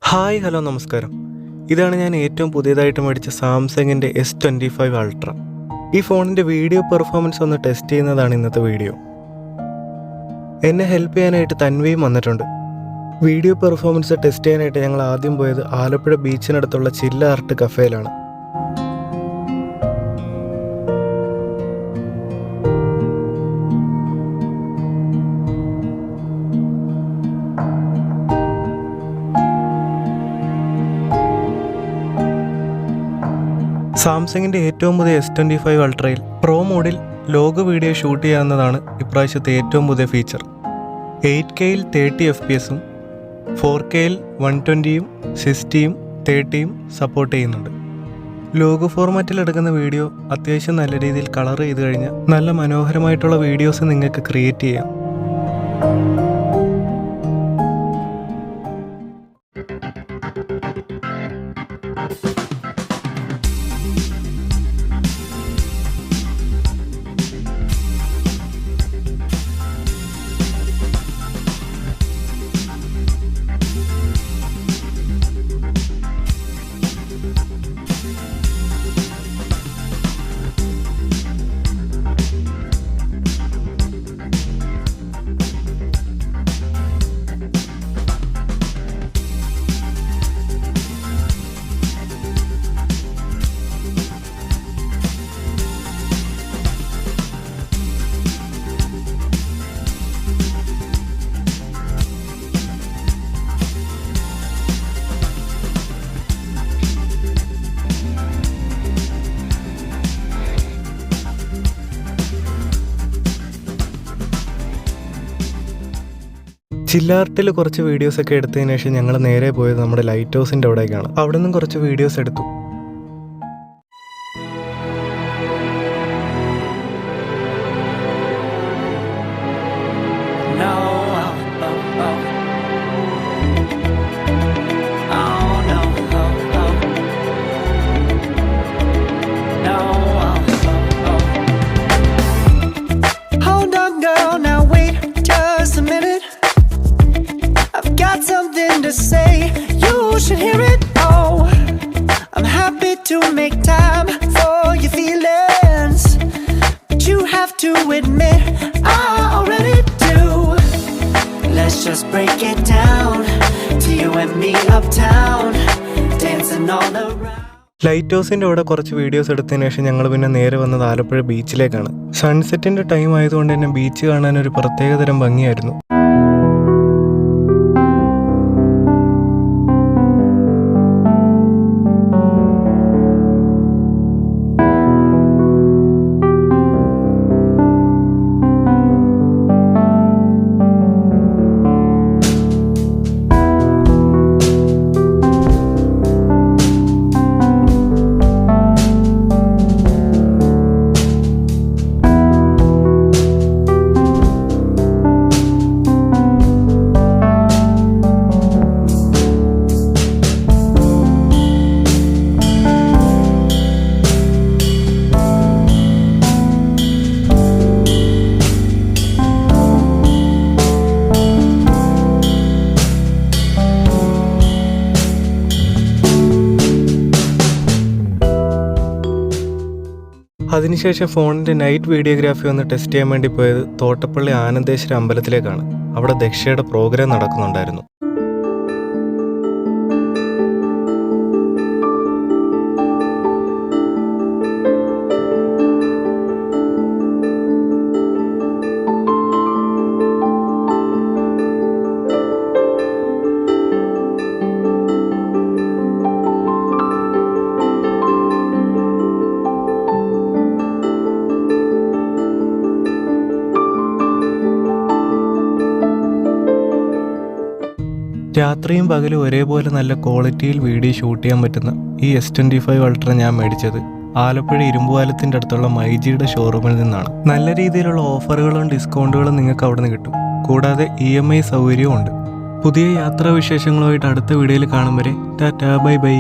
Hi hello നമസ്കാരം. ഇതാണ് ഞാൻ ഏറ്റവും പുതിയതായിട്ട് മേടിച്ച സാംസങ്ങിൻ്റെ S25 അൾട്ര. ഈ ഫോണിൻ്റെ വീഡിയോ പെർഫോമൻസ് ഒന്ന് ടെസ്റ്റ് ചെയ്യുന്നതാണ് ഇന്നത്തെ വീഡിയോ. എന്നെ ഹെൽപ്പ് ചെയ്യാനായിട്ട് തൻവിയും വന്നിട്ടുണ്ട്. വീഡിയോ പെർഫോമൻസ് ടെസ്റ്റ് ചെയ്യാനായിട്ട് ഞങ്ങൾ ആദ്യം പോയത് ആലപ്പുഴ ബീച്ചിനടുത്തുള്ള ചില്ല ആർട്ട് കഫേയിലാണ്. സാംസങ്ങിൻ്റെ ഏറ്റവും പുതിയ S25 അൾട്രയിൽ പ്രോ മോഡിൽ ലോഗ് വീഡിയോ ഷൂട്ട് ചെയ്യാവുന്നതാണ് ഇപ്രാവശ്യത്തെ ഏറ്റവും പുതിയ ഫീച്ചർ. 8Kയിൽ 30 FPS-ഉം 4Kയിൽ 120-യും 60-യും 30-യും സപ്പോർട്ട് ചെയ്യുന്നുണ്ട്. ലോഗ് ഫോർമാറ്റിൽ എടുക്കുന്ന വീഡിയോ അത്യാവശ്യം നല്ല രീതിയിൽ കളർ ചെയ്ത് കഴിഞ്ഞാൽ നല്ല മനോഹരമായിട്ടുള്ള വീഡിയോസ് നിങ്ങൾക്ക് ക്രിയേറ്റ് ചെയ്യാം. ചില്ലാർട്ടിൽ കുറച്ച് വീഡിയോസൊക്കെ എടുത്തതിന് ശേഷം ഞങ്ങൾ നേരെ പോയത് നമ്മുടെ ലൈറ്റ് ഹൗസിൻ്റെ അവിടേക്കാണ്. അവിടെ നിന്നും കുറച്ച് വീഡിയോസ് എടുത്തു. Something to say, you should hear it. Oh, I'm happy to make time for your feelings, but you have to admit I already do. Let's just break it down to you and me uptown, dancing all around. Light ഹൗസിൻ്റെ അവിടെ കുറച്ച് videos എടുത്തതിന് ശേഷം ഞങ്ങൾ പിന്നെ നേരെ വന്നത് Alappuzha ബീച്ചിലേക്കാണ്. സൺസെറ്റിൻ്റെ time ആയതുകൊണ്ട് തന്നെ ബീച്ച് കാണാൻ ഒരു പ്രത്യേകതരം ഭംഗിയായിരുന്നു. അതിനുശേഷം ഫോണിൻ്റെ നൈറ്റ് വീഡിയോഗ്രാഫി ഒന്ന് ടെസ്റ്റ് ചെയ്യാൻ വേണ്ടി പോയത് തോട്ടപ്പള്ളി ആനന്ദേശ്വര അമ്പലത്തിലേക്കാണ്. അവിടെ ദക്ഷയുടെ പ്രോഗ്രാം നടക്കുന്നുണ്ടായിരുന്നു. രാത്രിയും പകലും ഒരേപോലെ നല്ല ക്വാളിറ്റിയിൽ വീഡിയോ ഷൂട്ട് ചെയ്യാൻ പറ്റുന്ന ഈ S25 അൾട്ര ഞാൻ മേടിച്ചത് ആലപ്പുഴ ഇരുമ്പുപാലത്തിൻ്റെ അടുത്തുള്ള മൈജിയുടെ ഷോറൂമിൽ നിന്നാണ്. നല്ല രീതിയിലുള്ള ഓഫറുകളും ഡിസ്കൗണ്ടുകളും നിങ്ങൾക്ക് അവിടെ നിന്ന് കിട്ടും. കൂടാതെ EMI സൗകര്യവും ഉണ്ട്. പുതിയ യാത്രാ വിശേഷങ്ങളുമായിട്ട് അടുത്ത വീഡിയോയിൽ കാണും വരെ ടാറ്റാ ബൈ ബൈ.